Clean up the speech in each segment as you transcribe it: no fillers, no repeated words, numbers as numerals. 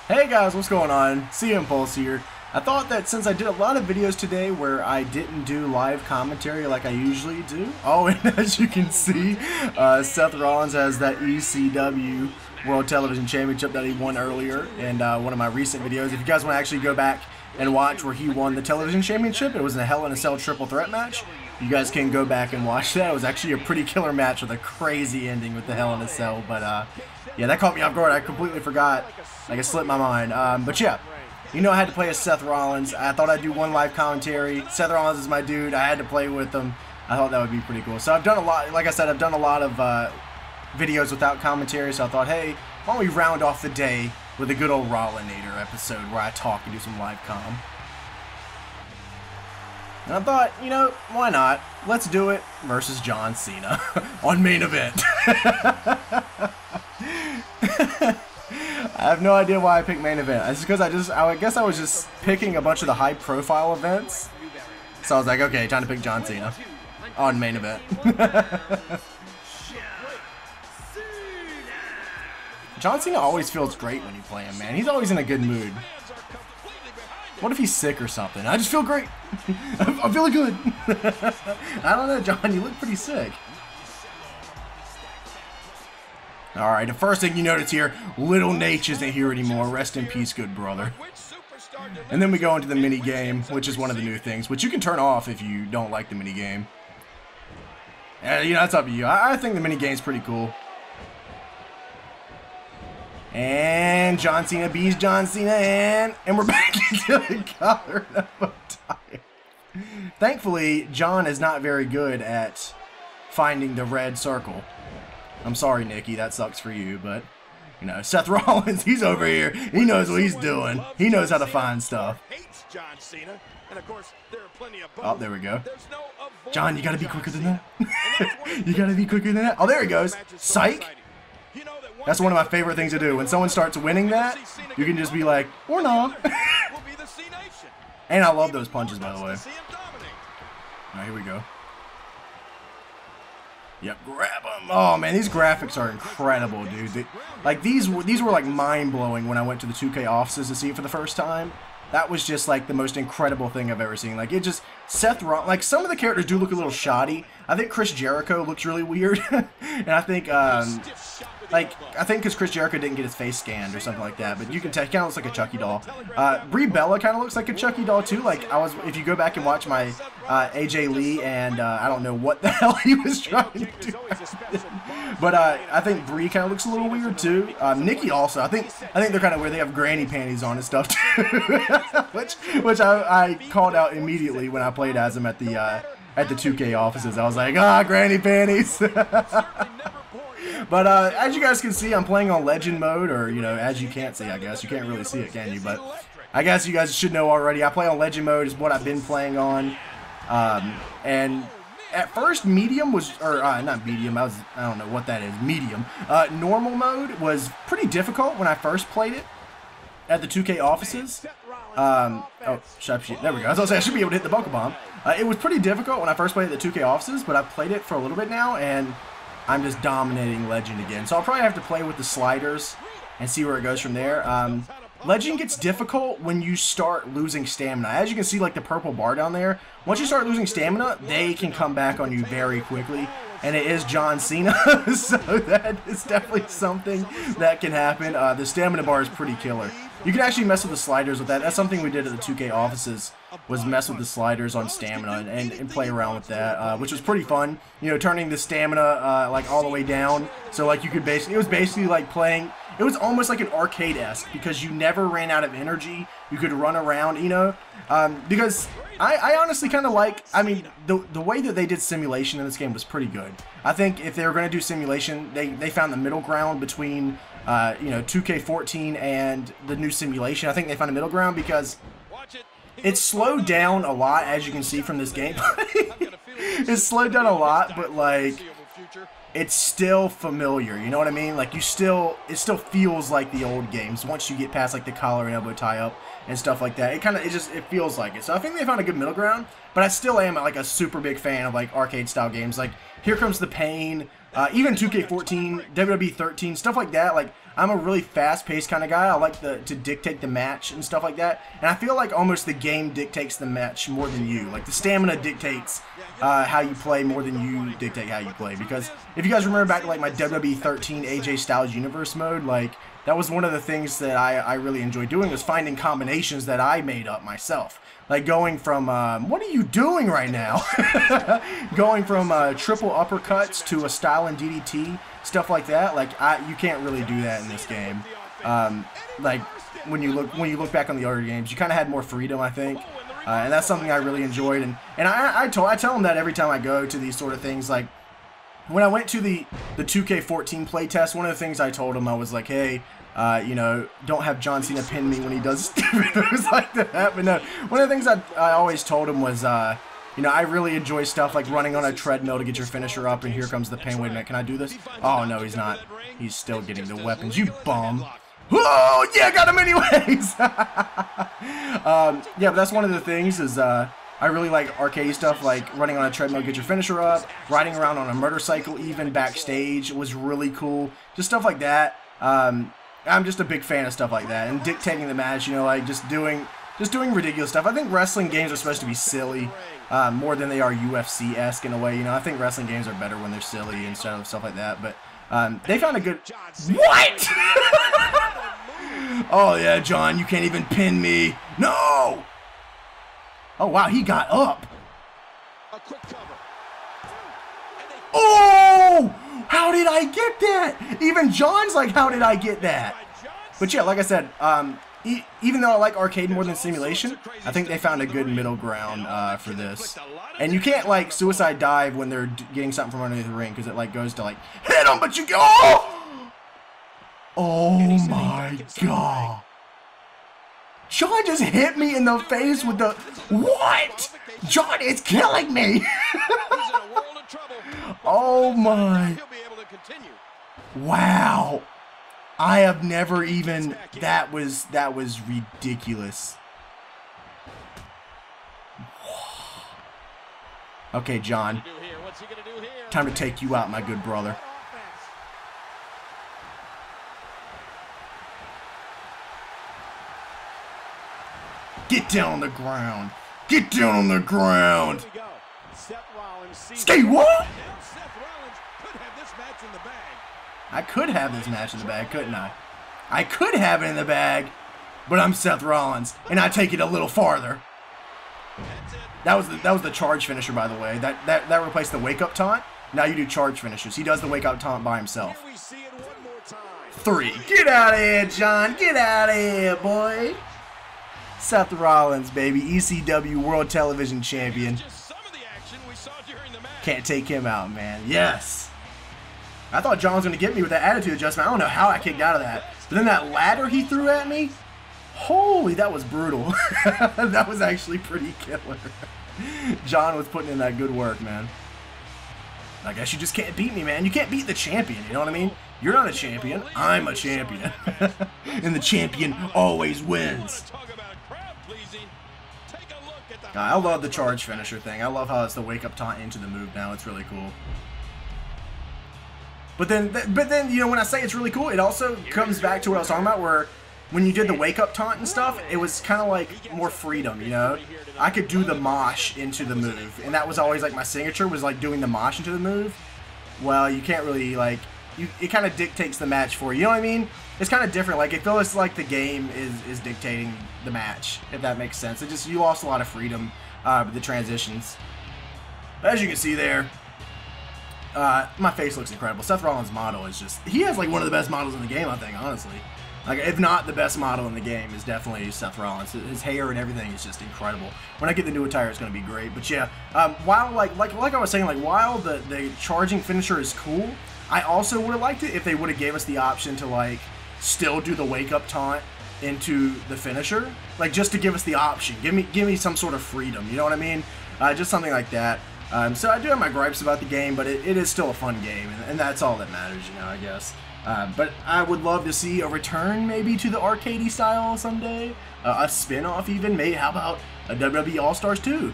Hey guys, what's going on? CM Pulse here. I thought that since I did a lot of videos today where I didn't do live commentary like I usually do. Oh, and as you can see, Seth Rollins has that ECW World Television Championship that he won earlier in one of my recent videos. If you guys want to actually go back and watch where he won the Television Championship, it was in a Hell in a Cell triple threat match. You guys can go back and watch that. It was actually a pretty killer match with a crazy ending with the Hell in a Cell. But yeah, that caught me off guard. I completely forgot. Like, it slipped my mind. But yeah, you know I had to play as Seth Rollins. I thought I'd do one live commentary. Seth Rollins is my dude. I had to play with him. I thought that would be pretty cool. So I've done a lot. Like I said, I've done a lot of videos without commentary. So I thought, hey, why don't we round off the day with a good old Rollinator episode where I talk and do some live com. And I thought, you know, why not? Let's do it versus John Cena on main event. I have no idea why I picked main event. It's because I guess I was just picking a bunch of the high profile events. So I was like, okay, time to pick John Cena on main event. John Cena always feels great when you play him, man. He's always in a good mood. What if he's sick or something? I just feel great. I'm feeling good. I don't know, John. You look pretty sick. Alright, the first thing you notice here, Little Nate isn't here anymore. Rest in peace, good brother. And then we go into the mini game, which is one of the new things, which you can turn off if you don't like the mini game. And, you know, that's up to you. I think the mini game's pretty cool. And John Cena beats John Cena, and we're back into the collar of time. Thankfully, John is not very good at finding the red circle. I'm sorry, Nikki, that sucks for you, but, you know, Seth Rollins, he's over here. He knows what he's doing. He knows how to find stuff. Oh, there we go. John, you gotta be quicker than that. You gotta be quicker than that. Oh, there he goes. Psych. That's one of my favorite things to do. When someone starts winning that, you can just be like, or no. And I love those punches, by the way. Alright, here we go. Yep, grab them. Oh, man, these graphics are incredible, dude. Like, these were, like, mind-blowing when I went to the 2K offices to see it for the first time. That was just, like, the most incredible thing I've ever seen. Like, it just, Seth Rollins, like, some of the characters do look a little shoddy. I think Chris Jericho looks really weird. And I think, I think because Chris Jericho didn't get his face scanned or something like that, but you can tell he kind of looks like a Chucky doll. Brie Bella kind of looks like a Chucky doll too. Like if you go back and watch my AJ Lee and I don't know what the hell he was trying to do, but I think Brie kind of looks a little weird too. Nikki also, I think they're kind of weird. They have granny panties on and stuff too, which I called out immediately when I played as them at the 2K offices. I was like, granny panties. But as you guys can see, I'm playing on Legend mode, or, you know, as you can't see, I guess. You can't really see it, can you? But I guess you guys should know already. I play on Legend mode is what I've been playing on. And at first, medium was, or not medium, I don't know what that is, medium. Normal mode was pretty difficult when I first played it at the 2K offices. Oh, there we go. As I was saying, I should be able to hit the Buckle Bomb. It was pretty difficult when I first played at the 2K offices, but I've played it for a little bit now, and I'm just dominating Legend again. So I'll probably have to play with the sliders and see where it goes from there. Legend gets difficult when you start losing stamina. As you can see, like the purple bar down there, once you start losing stamina, they can come back on you very quickly. And it is John Cena, so that is definitely something that can happen. The stamina bar is pretty killer. You can actually mess with the sliders with that. That's something we did at the 2K offices, was mess with the sliders on stamina and play around with that, which was pretty fun. You know, turning the stamina like all the way down. So like you could basically, it was basically like playing, it was almost like an arcade-esque because you never ran out of energy. You could run around, you know, because I honestly kind of like, I mean, the way that they did simulation in this game was pretty good. I think if they were going to do simulation, they found the middle ground between, you know, 2K14 and the new simulation. I think they found a middle ground because it's slowed down a lot, as you can see from this gameplay. It's slowed down a lot, but like, it's still familiar, you know what I mean? Like, it still feels like the old games once you get past like the collar and elbow tie up and stuff like that. It feels like it. So I think they found a good middle ground, but I still am like a super big fan of like arcade style games. Like Here Comes the Pain, even 2K14, WWE 13, stuff like that. Like, I'm a really fast-paced kind of guy. I like to dictate the match and stuff like that. And I feel like almost the game dictates the match more than you. Like the stamina dictates how you play more than you dictate how you play. Because if you guys remember back to like my WWE 13 AJ Styles Universe mode, like that was one of the things that I really enjoyed doing, was finding combinations that I made up myself. Like going from, what are you doing right now? Going from triple uppercuts to a styling DDT, stuff like that. Like you can't really do that in this game. Like when you look back on the other games, you kind of had more freedom, I think. And that's something I really enjoyed. And I tell them that every time I go to these sort of things. Like when I went to the 2K15 playtest, one of the things I told them, I was like, hey, you know, don't have John Cena pin me when he does stupid moves like that. But no, one of the things I always told him was, you know, I really enjoy stuff like running on a treadmill to get your finisher up, and here comes the pin. Wait a minute, can I do this? Oh, no, he's not. He's still getting the weapons. You bum. Oh, yeah, got him anyways. Yeah, but that's one of the things is, I really like arcade stuff, like running on a treadmill, get your finisher up, riding around on a motorcycle even backstage was really cool. Just stuff like that. I'm just a big fan of stuff like that, and dictating the match, you know, like just doing ridiculous stuff. I think wrestling games are supposed to be silly more than they are UFC-esque in a way. You know, I think wrestling games are better when they're silly instead of stuff like that. But they found a good... What? Oh, yeah, John, you can't even pin me. No! Oh, wow, he got up. Oh! How did I get that? Even John's like, how did I get that? But yeah, like I said, even though I like arcade more than simulation, I think they found a good middle ground for this. And you can't like suicide dive when they're getting something from underneath the ring, because it like goes to like hit them, but you go. Oh my god! John just hit me in the face with the what? John is killing me. Oh my. Wow. I have never even, that was ridiculous. Okay, John. Time to take you out, my good brother. Get down on the ground. Get down on the ground. Stay what? I could have this match in the bag, couldn't I? I could have it in the bag, but I'm Seth Rollins, and I take it a little farther. That was the charge finisher, by the way. That replaced the wake up taunt. Now you do charge finishers. He does the wake up taunt by himself. 3. Get out of here, John. Get out of here, boy. Seth Rollins, baby, ECW World Television Champion. Can't take him out, man. Yes. I thought John was going to get me with that attitude adjustment. I don't know how I kicked out of that. But then that ladder he threw at me, holy, that was brutal. That was actually pretty killer. John was putting in that good work, man. I guess you just can't beat me, man. You can't beat the champion, you know what I mean? You're not a champion. I'm a champion. And the champion always wins. I love the charge finisher thing. I love how it's the wake up taunt into the move now. It's really cool. But then, you know, when I say it's really cool, it also comes back to what I was talking about, where when you did the wake-up taunt and stuff, it was kind of like more freedom, you know? I could do the mosh into the move, and that was always like my signature, was like doing the mosh into the move. Well, you can't really, like, it kind of dictates the match for you, you know what I mean? It's kind of different. Like, it feels like the game is dictating the match, if that makes sense. It just, you lost a lot of freedom with the transitions. But as you can see there, my face looks incredible. Seth Rollins' model is just, he has like one of the best models in the game, I think, honestly. Like, if not the best model in the game, is definitely Seth Rollins. His hair and everything is just incredible. When I get the new attire, it's going to be great. But yeah, while like I was saying, like, while the charging finisher is cool, I also would have liked it if they would have gave us the option to like still do the wake up taunt into the finisher, like just to give us the option. Give me some sort of freedom. You know what I mean? Just something like that. So I do have my gripes about the game, but it is still a fun game, and that's all that matters, you know, I guess. But I would love to see a return maybe to the arcadey style someday, a spin-off even, maybe. How about a WWE All-Stars 2?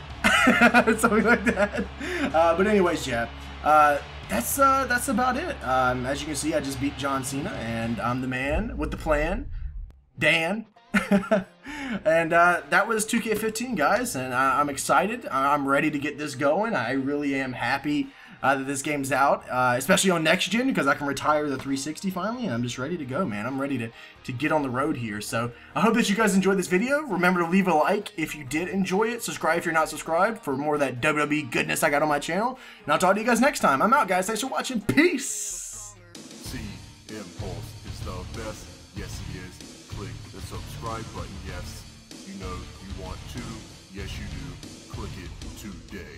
Something like that. But anyways, yeah. that's about it. As you can see, I just beat John Cena, and I'm the man with the plan, Dan. And that was 2K15, guys, and I'm excited. I'm ready to get this going. I really am happy that this game's out, especially on next gen, because I can retire the 360 finally, and I'm just ready to go, man. I'm ready to get on the road here. So I hope that you guys enjoyed this video. Remember to leave a like if you did enjoy it. Subscribe if you're not subscribed for more of that WWE goodness I got on my channel. And I'll talk to you guys next time. I'm out, guys. Thanks for watching. Peace. Impulse is the best. Yes, he is. Click the subscribe button. Yes, you know you want to. Yes, you do. Click it today.